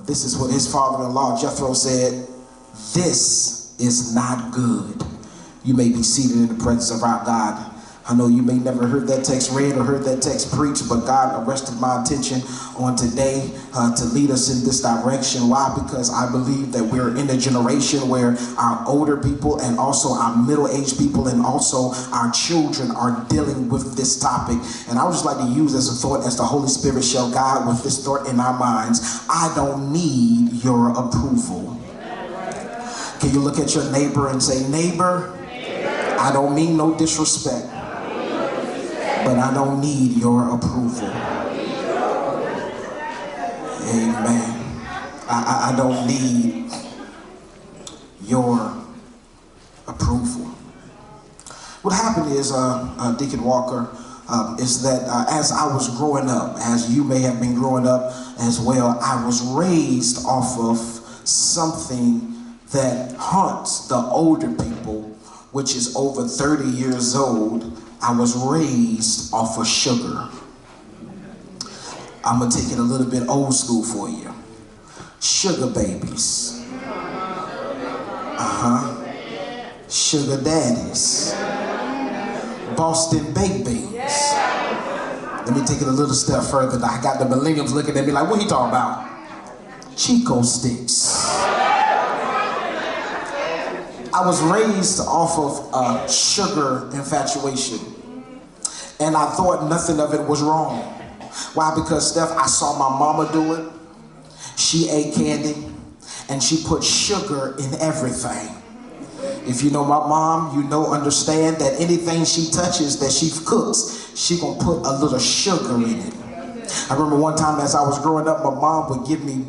This is what his father-in-law Jethro said. This is not good. You may be seated in the presence of our God. I know you may never heard that text read or heard that text preached, but God arrested my attention on today to lead us in this direction. Why? Because I believe that we're in a generation where our older people and also our middle-aged people and also our children are dealing with this topic. And I would just like to use as a thought as the Holy Spirit shall guide with this thought in our minds. I don't need your approval. Can you look at your neighbor and say, neighbor, I don't mean no disrespect, but I don't need your approval. Amen. I don't need your approval. What happened is, Deacon Walker, is that as I was growing up, as you may have been growing up as well, I was raised off of something that haunts the older people, which is over 30 years old. I was raised off of sugar. I'm gonna take it a little bit old school for you. Sugar babies. Sugar daddies. Boston baked beans. Let me take it a little step further. I got the millennials looking at me like, what he talking about? Chico sticks. I was raised off of sugar infatuation, and I thought nothing of it was wrong. Why? Because, Steph, I saw my mama do it. She ate candy, and she put sugar in everything. If you know my mom, you know, understand that anything she touches that she cooks, she gonna put a little sugar in it. I remember one time as I was growing up, my mom would give me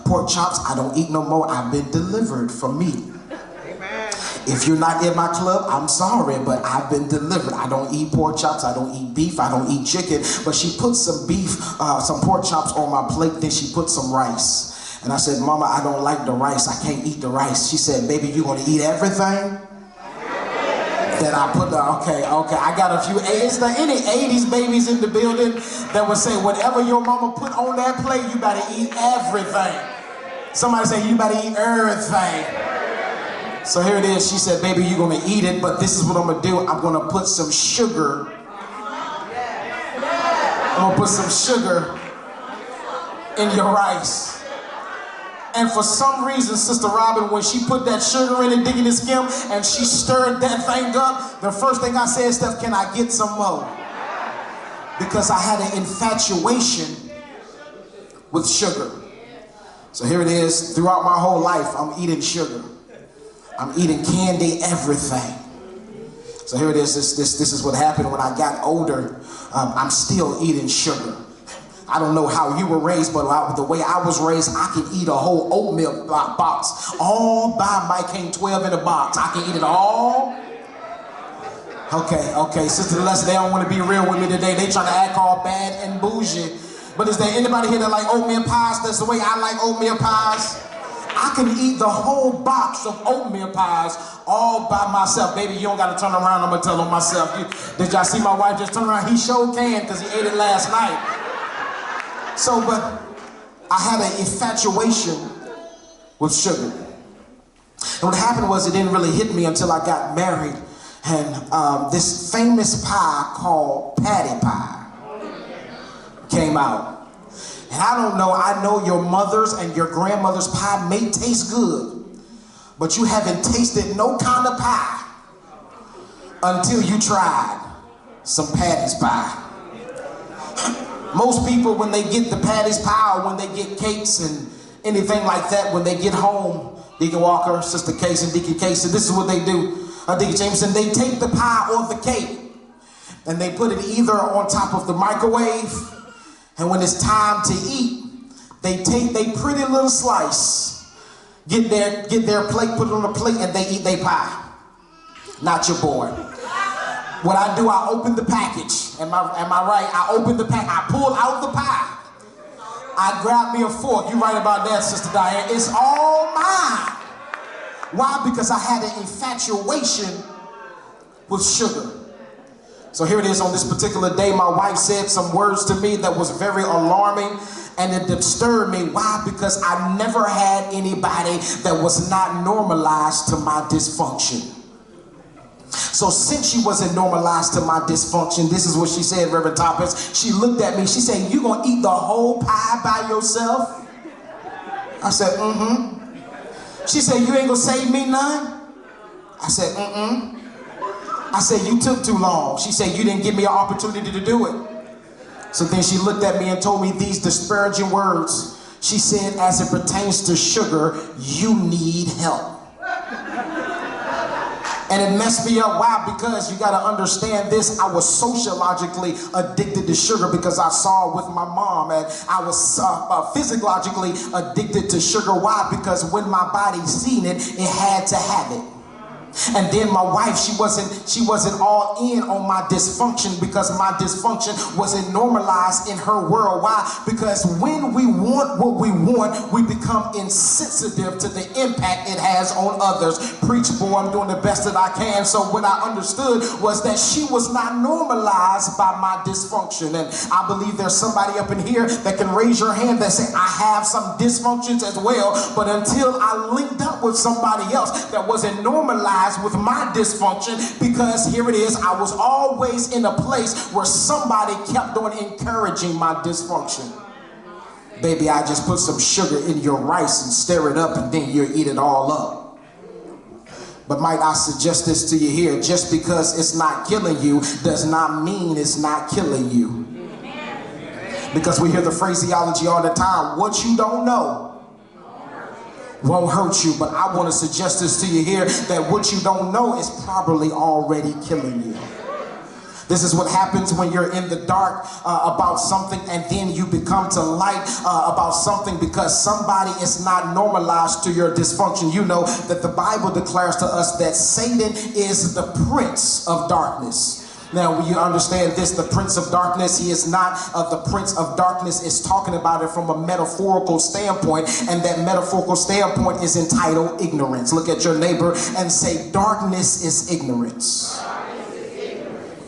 pork chops. I don't eat no more. I've been delivered from meat. If you're not in my club, I'm sorry, but I've been delivered. I don't eat pork chops, I don't eat beef, I don't eat chicken, but she put some beef, some pork chops on my plate, then she put some rice. And I said, Mama, I don't like the rice, I can't eat the rice. She said, baby, you gonna eat everything? Then I put the, okay, I got a few, is there any 80s babies in the building that would say, whatever your mama put on that plate, you better eat everything? Somebody say, you better eat everything. So here it is. She said, baby, you're going to eat it, but this is what I'm going to do. I'm going to put some sugar. I'm going to put some sugar in your rice. And for some reason, Sister Robin, when she put that sugar in it, digging the skim, and she stirred that thing up, the first thing I said, Steph, can I get some more? Because I had an infatuation with sugar. So here it is. Throughout my whole life, I'm eating sugar. I'm eating candy, everything. So here it is. This is what happened when I got older. I'm still eating sugar. I don't know how you were raised, but the way I was raised, I could eat a whole oatmeal box all by my came 12 in a box. I can eat it all. Okay. Sister Leslie, they don't want to be real with me today. They trying to act all bad and bougie. But is there anybody here that like oatmeal pies? That's the way I like oatmeal pies. I can eat the whole box of oatmeal pies all by myself. Baby, you don't got to turn around. I'm going to tell on myself. Did y'all see my wife just turn around? He sure can because he ate it last night. So, but I had an infatuation with sugar. And what happened was it didn't really hit me until I got married. And this famous pie called patty pie came out. And I don't know, I know your mother's and your grandmother's pie may taste good, but you haven't tasted no kind of pie until you tried some Patty's pie. Most people, when they get the Patty's pie or when they get cakes and anything like that, when they get home, Deacon Walker, Sister Case, and Deacon Casey, this is what they do. Deacon Jameson, they take the pie or the cake and they put it either on top of the microwave, and when it's time to eat, they take their pretty little slice, get their plate, put it on the plate, and they eat their pie. Not your boy. What I do, I open the package. Am I right? I open the pack. I pull out the pie. I grab me a fork. You right about that, Sister Diane. It's all mine. Why? Because I had an infatuation with sugar. So here it is. On this particular day, my wife said some words to me that was very alarming, and it disturbed me. Why? Because I never had anybody that was not normalized to my dysfunction. So since she wasn't normalized to my dysfunction, this is what she said, Reverend Toppins. She looked at me. She said, "You gonna eat the whole pie by yourself?" I said, "Mm-hmm." She said, "You ain't gonna save me none?" I said, "Mm-mm." I said, "You took too long." She said, "You didn't give me an opportunity to do it." So then she looked at me and told me these disparaging words. She said, "As it pertains to sugar, you need help." And it messed me up. Why? Because you got to understand this. I was sociologically addicted to sugar because I saw it with my mom. And I was physiologically addicted to sugar. Why? Because when my body seen it, it had to have it. And then my wife, she wasn't all in on my dysfunction because my dysfunction wasn't normalized in her world. Why? Because when we want what we want, we become insensitive to the impact it has on others. Preach, boy, I'm doing the best that I can. So what I understood was that she was not normalized by my dysfunction. And I believe there's somebody up in here that can raise your hand that say, "I have some dysfunctions as well." But until I linked up with somebody else that wasn't normalized with my dysfunction, because here it is, I was always in a place where somebody kept on encouraging my dysfunction. "Baby, I just put some sugar in your rice and stir it up and then you'll eat it all up." But might I suggest this to you here, just because it's not killing you does not mean it's not killing you. Because we hear the phraseology all the time, what you don't know won't hurt you. But I want to suggest this to you here, that what you don't know is probably already killing you. This is what happens when you're in the dark about something, and then you become to light about something because somebody is not normalized to your dysfunction. You know that the Bible declares to us that Satan is the prince of darkness. Now, you understand this, the prince of darkness, he is not the prince of darkness is talking about it from a metaphorical standpoint, and that metaphorical standpoint is entitled ignorance. Look at your neighbor and say, "Darkness is ignorance."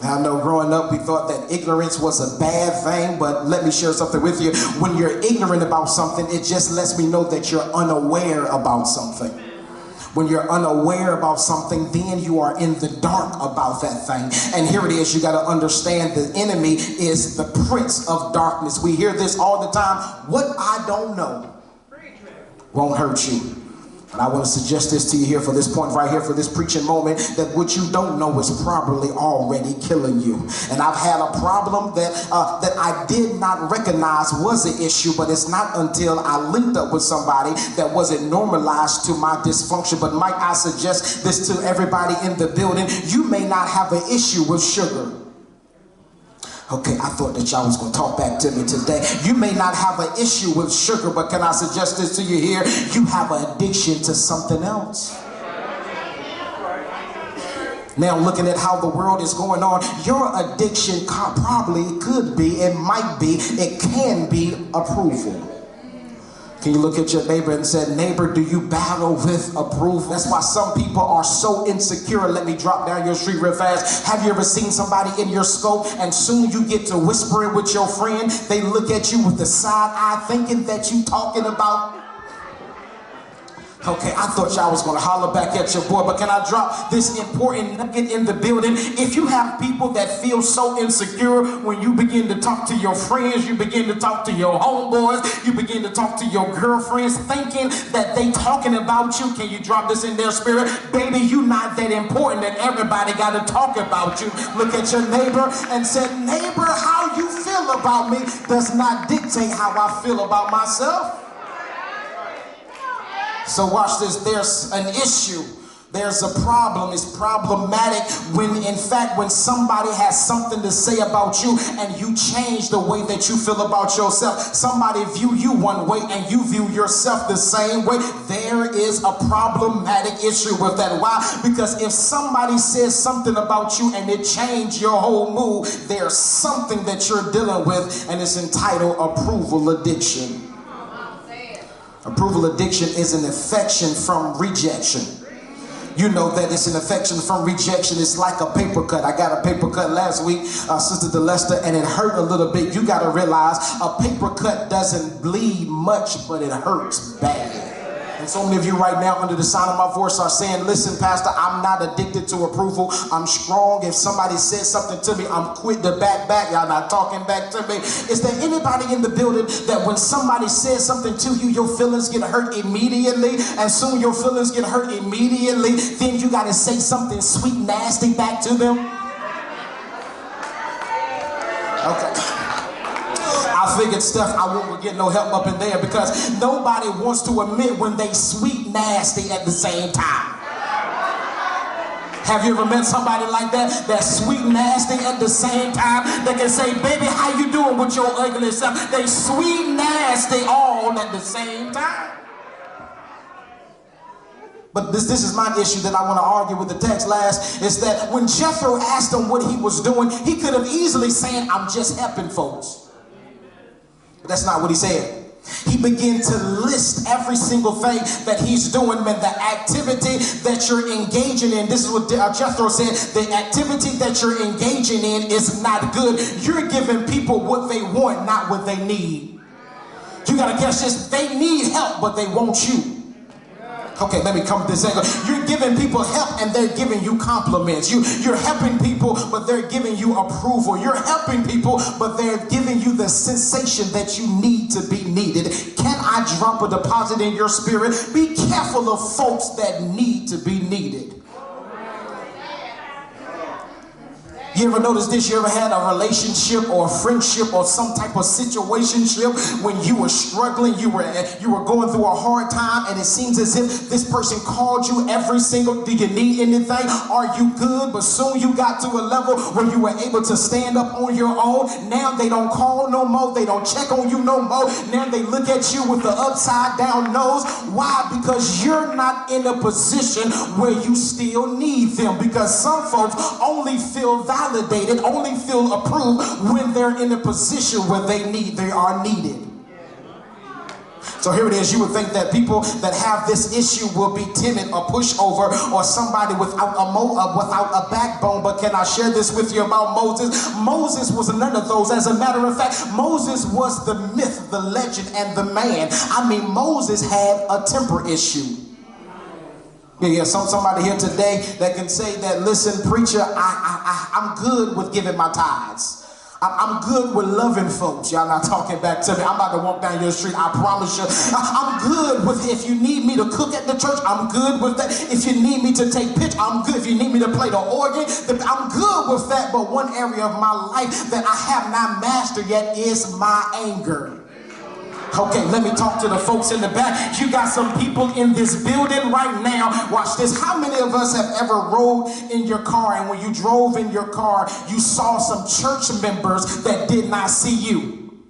Now, I know growing up we thought that ignorance was a bad thing, but let me share something with you. When you're ignorant about something, it just lets me know that you're unaware about something. When you're unaware about something, then you are in the dark about that thing. And here it is, you got to understand the enemy is the prince of darkness. We hear this all the time. What I don't know won't hurt you. And I want to suggest this to you here for this point right here, for this preaching moment, that what you don't know is probably already killing you. And I've had a problem that I did not recognize was an issue, but it's not until I linked up with somebody that wasn't normalized to my dysfunction. But might I suggest this to everybody in the building? You may not have an issue with sugar. Okay, I thought that y'all was going to talk back to me today. You may not have an issue with sugar, but can I suggest this to you here? You have an addiction to something else. Now, looking at how the world is going on, your addiction probably could be, it might be, it can be approval. Can you look at your neighbor and say, "Neighbor, do you battle with approval?" That's why some people are so insecure. Let me drop down your street real fast. Have you ever seen somebody in your scope and soon you get to whispering with your friend, they look at you with the side eye thinking that you talking about? Okay, I thought y'all was gonna holler back at your boy, but can I drop this important nugget in the building? If you have people that feel so insecure when you begin to talk to your friends, you begin to talk to your homeboys, you begin to talk to your girlfriends, thinking that they talking about you, can you drop this in their spirit? Baby, you not that important that everybody gotta talk about you. Look at your neighbor and say, "Neighbor, how you feel about me does not dictate how I feel about myself." So watch this, there's an issue, there's a problem. It's problematic when, in fact, when somebody has something to say about you and you change the way that you feel about yourself. Somebody view you one way and you view yourself the same way. There is a problematic issue with that. Why? Because if somebody says something about you and it changed your whole mood, there's something that you're dealing with, and it's entitled approval addiction. Approval addiction is an infection from rejection. You know that it's an affection from rejection. It's like a paper cut. I got a paper cut last week, Sister DeLester, and it hurt a little bit. You got to realize a paper cut doesn't bleed much, but it hurts badly. And so many of you right now under the sound of my voice are saying, listen, Pastor, I'm not addicted to approval. I'm strong. If somebody says something to me, I'm quick to back. Y'all not talking back to me. Is there anybody in the building that when somebody says something to you, your feelings get hurt immediately? And soon your feelings get hurt immediately. Then you got to say something sweet, nasty back to them? Okay. I figured, Steph, I won't get no help up in there because nobody wants to admit when they sweet nasty at the same time. Have you ever met somebody like that? That's sweet nasty at the same time? They can say, baby, how you doing with your ugly self? They sweet nasty all at the same time. But this is my issue that I want to argue with the text last, is that when Jethro asked him what he was doing, he could have easily said, I'm just helping folks. That's not what he said. He began to list every single thing that he's doing, man. The activity that you're engaging in, this is what Jethro said, the activity that you're engaging in is not good. You're giving people what they want, not what they need. You got to catch this. They need help, but they want you. Okay, let me come to this angle. You're giving people help and they're giving you compliments. You're helping people, but they're giving you approval. You're helping people, but they're giving you the sensation that you need to be needed. Can I drop a deposit in your spirit? Be careful of folks that need to be needed. You ever notice this? You ever had a relationship or a friendship or some type of situationship when you were struggling, you were going through a hard time, and it seems as if this person called you every single, do you need anything? Are you good? But soon you got to a level where you were able to stand up on your own. Now they don't call no more. They don't check on you no more. Now they look at you with the upside down nose. Why? Because you're not in a position where you still need them. Because some folks only feel validated, only feel approved when they're in a position where they are needed. So here it is. You would think that people that have this issue will be timid or pushover or somebody without a backbone. But can I share this with you about Moses? Moses was none of those. As a matter of fact, Moses was the myth, the legend, and the man. I mean, Moses had a temper issue. Yeah, somebody here today that can say that, listen, preacher, I'm good with giving my tithes. I'm good with loving folks. Y'all not talking back to me. I'm about to walk down your street, I promise you. I'm good with, if you need me to cook at the church, I'm good with that. If you need me to take pictures, I'm good. If you need me to play the organ, I'm good with that. But one area of my life that I have not mastered yet is my anger. Okay, let me talk to the folks in the back. You got some people in this building right now. Watch this. How many of us have ever rode in your car, and when you drove in your car, you saw some church members that did not see you?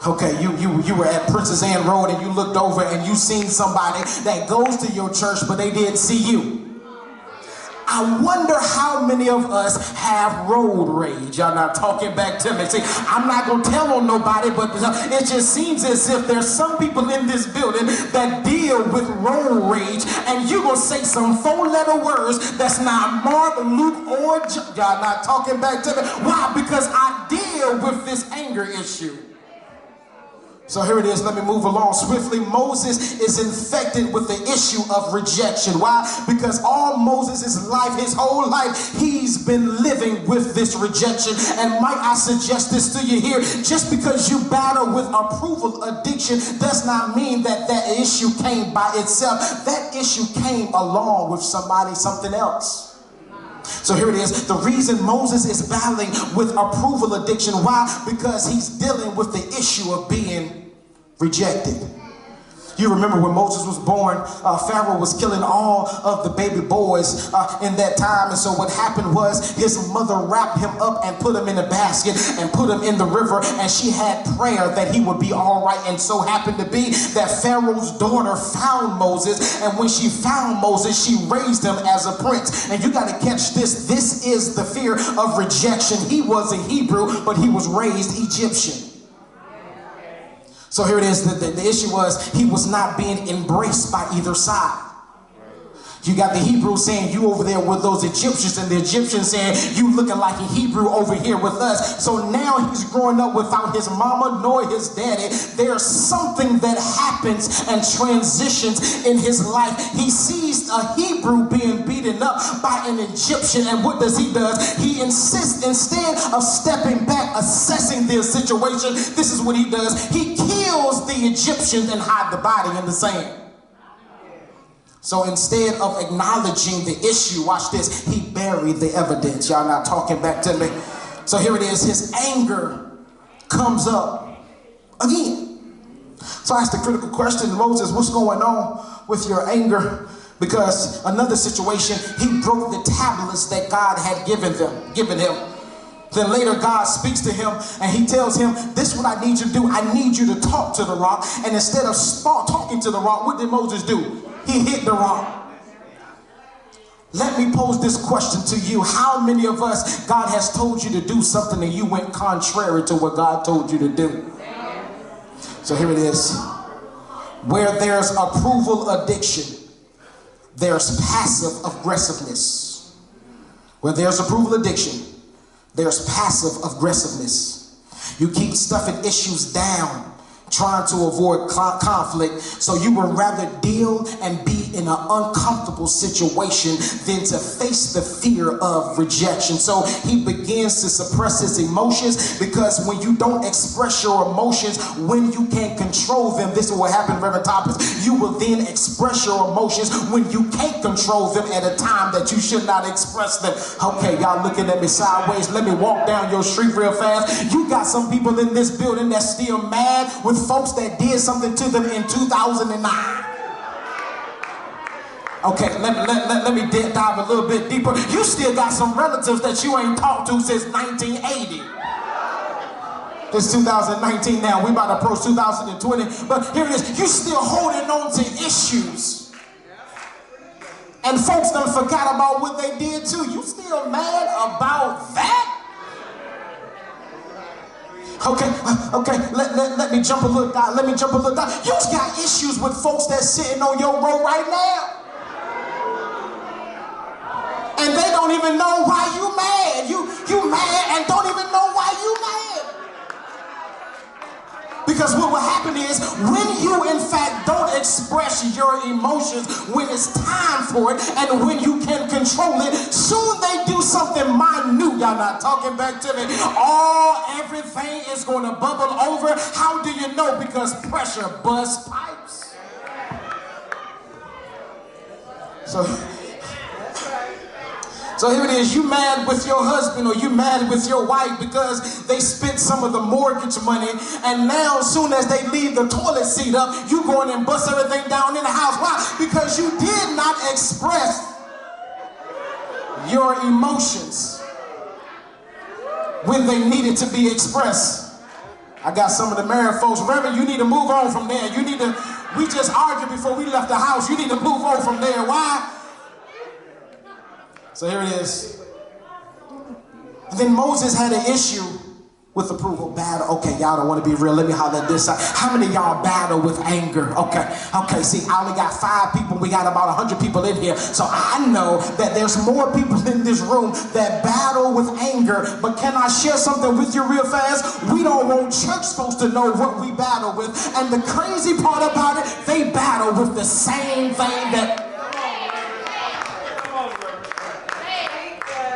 Okay, you were at Princess Anne Road and you looked over and you seen somebody that goes to your church, but they didn't see you. I wonder how many of us have road rage. Y'all not talking back to me. See, I'm not going to tell on nobody, but it just seems as if there's some people in this building that deal with road rage, and you're going to say some four-letter words that's not Mark, Luke, or John. Y'all not talking back to me. Why? Because I deal with this anger issue. So here it is. Let me move along swiftly. Moses is infected with the issue of rejection. Why? Because all Moses' life, his whole life, he's been living with this rejection. And might I suggest this to you here? Just because you battle with approval addiction does not mean that that issue came by itself. That issue came along with something else. So here it is. The reason Moses is battling with approval addiction. Why? Because he's dealing with the issue of being rejected. You remember when Moses was born, Pharaoh was killing all of the baby boys in that time. And so what happened was his mother wrapped him up and put him in a basket and put him in the river. And she had prayer that he would be all right. And so happened to be that Pharaoh's daughter found Moses. And when she found Moses, she raised him as a prince. And you got to catch this. This is the fear of rejection. He was a Hebrew, but he was raised Egyptian. So here it is. The issue was he was not being embraced by either side. You got the Hebrews saying you over there with those Egyptians, and the Egyptians saying you looking like a Hebrew over here with us. So now he's growing up without his mama nor his daddy. There's something that happens and transitions in his life. He sees a Hebrew being beaten up by an Egyptian, and what does he do? He insists, instead of stepping back, assessing their situation, this is what he does. He kills the Egyptians and hide the body in the sand. So instead of acknowledging the issue, watch this, he buried the evidence. Y'all not talking back to me. So here it is, his anger comes up again. So I asked the critical question, Moses, what's going on with your anger? Because another situation, he broke the tablets that God had given him. Then later God speaks to him and he tells him, this is what I need you to do. I need you to talk to the rock. And instead of talking to the rock, what did Moses do? He hit the rock. Let me pose this question to you. How many of us, God has told you to do something and you went contrary to what God told you to do? So here it is. Where there's approval addiction, there's passive aggressiveness. Where there's approval addiction, there's passive aggressiveness. You keep stuffing issues down, trying to avoid conflict, so you would rather deal and be in an uncomfortable situation than to face the fear of rejection. So he begins to suppress his emotions, because when you don't express your emotions, when you can't control them, this is what happened, Reverend Thomas, you will then express your emotions when you can't control them at a time that you should not express them. Okay, y'all looking at me sideways. Let me walk down your street real fast. You got some people in this building that's still mad with folks that did something to them in 2009. Okay, let me dive a little bit deeper. You still got some relatives that you ain't talked to since 1980. It's 2019 now. We about to approach 2020. But here it is. You still holding on to issues. And folks done forgot about what they did too. You still mad about that? Okay, let me jump a little down. You got issues with folks that's sitting on your row right now. And they don't even know why you mad. You mad and don't even know why you mad. Because what will happen is, when you in fact don't express your emotions when it's time for it and when you can control it, soon they do something minute. Y'all not talking back to me. Everything is going to bubble over. How do you know? Because pressure busts pipes. So here it is, you mad with your husband or you mad with your wife because they spent some of the mortgage money, and now as soon as they leave the toilet seat up, you go in and bust everything down in the house. Why? Because you did not express your emotions when they needed to be expressed. I got some of the married folks, Reverend, you need to move on from there. We just argued before we left the house. You need to move on from there. Why? So here it is. And then Moses had an issue with approval. Battle. Okay, y'all don't want to be real. Let me holler at this side. How many of y'all battle with anger? Okay, see, I only got 5 people. We got about 100 people in here. So I know that there's more people in this room that battle with anger. But can I share something with you real fast? We don't want church folks to know what we battle with. And the crazy part about it, they battle with the same thing that...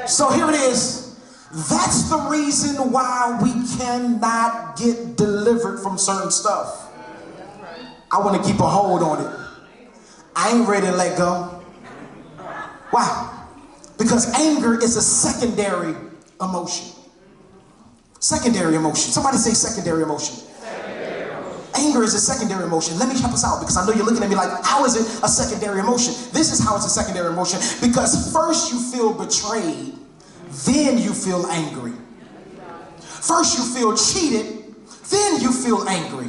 So here it is. That's the reason why we cannot get delivered from certain stuff. I want to keep a hold on it. I ain't ready to let go. Why? Because anger is a secondary emotion. Secondary emotion. Somebody say secondary emotion. Anger is a secondary emotion. Let me help us out, because I know you're looking at me like, how is it a secondary emotion? This is how it's a secondary emotion. Because first you feel betrayed, then you feel angry. First you feel cheated, then you feel angry.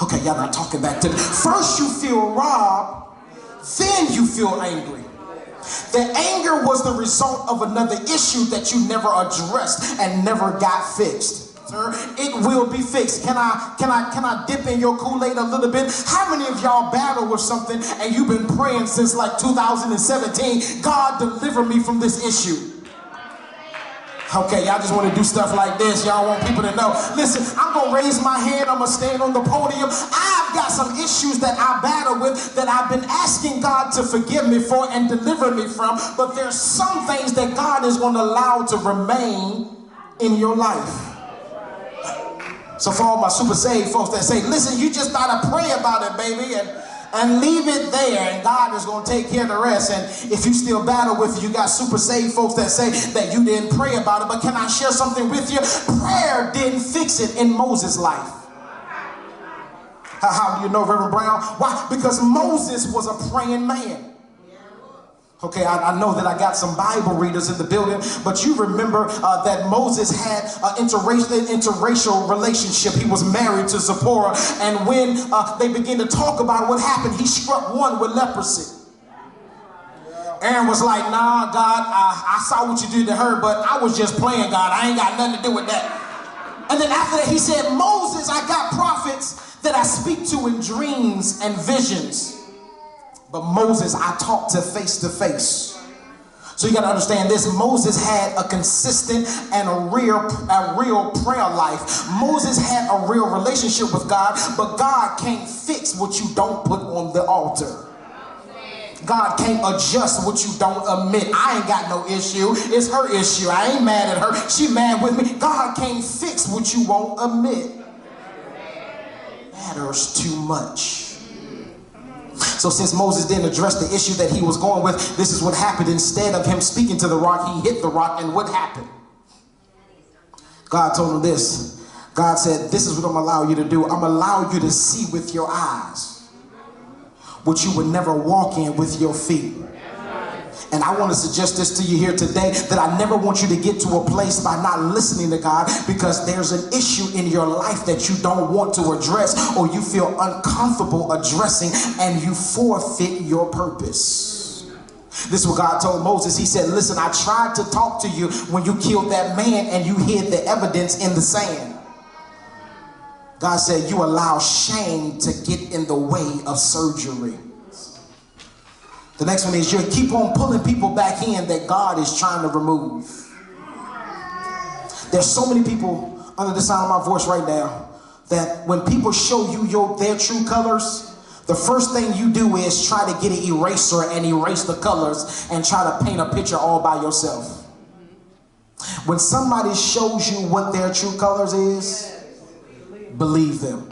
Okay, y'all not talking back to me. First you feel robbed, then you feel angry. The anger was the result of another issue that you never addressed and never got fixed. it will be fixed. Can I dip in your Kool-Aid a little bit? How many of y'all battle with something and you've been praying since like 2017? God, deliver me from this issue. Okay, y'all just want to do stuff like this. Y'all want people to know. Listen, I'm going to raise my hand. I'm going to stand on the podium. I've got some issues that I battle with that I've been asking God to forgive me for and deliver me from. But there's some things that God is going to allow to remain in your life. So for all my super saved folks that say, listen, you just got to pray about it, baby, and leave it there, and God is going to take care of the rest. And if you still battle with it, you got super saved folks that say that you didn't pray about it. But can I share something with you? Prayer didn't fix it in Moses' life. How do you know, Reverend Brown? Why? Because Moses was a praying man. Okay, I know that I got some Bible readers in the building, but you remember that Moses had an interracial relationship. He was married to Zipporah, and when they began to talk about what happened, he struck one with leprosy. Aaron was like, nah, God, I saw what you did to her, but I was just playing, God. I ain't got nothing to do with that. And then after that, he said, Moses, I got prophets that I speak to in dreams and visions. But Moses, I talk to face. So you got to understand this. Moses had a consistent and a real prayer life. Moses had a real relationship with God, but God can't fix what you don't put on the altar. God can't adjust what you don't admit. I ain't got no issue. It's her issue. I ain't mad at her. She mad with me. God can't fix what you won't admit. Matters too much. So since Moses didn't address the issue that he was going with, this is what happened. Instead of him speaking to the rock, he hit the rock, and what happened? God told him this. God said, this is what I'm going to allow you to do. I'm going to allow you to see with your eyes what you would never walk in with your feet. And I want to suggest this to you here today, that I never want you to get to a place by not listening to God because there's an issue in your life that you don't want to address, or you feel uncomfortable addressing, and you forfeit your purpose. This is what God told Moses. He said, listen, I tried to talk to you when you killed that man and you hid the evidence in the sand. God said, you allow shame to get in the way of surgery. The next one is you keep on pulling people back in that God is trying to remove. There's so many people under the sound of my voice right now that when people show you their true colors, the first thing you do is try to get an eraser and erase the colors and try to paint a picture all by yourself. When somebody shows you what their true colors is, believe them.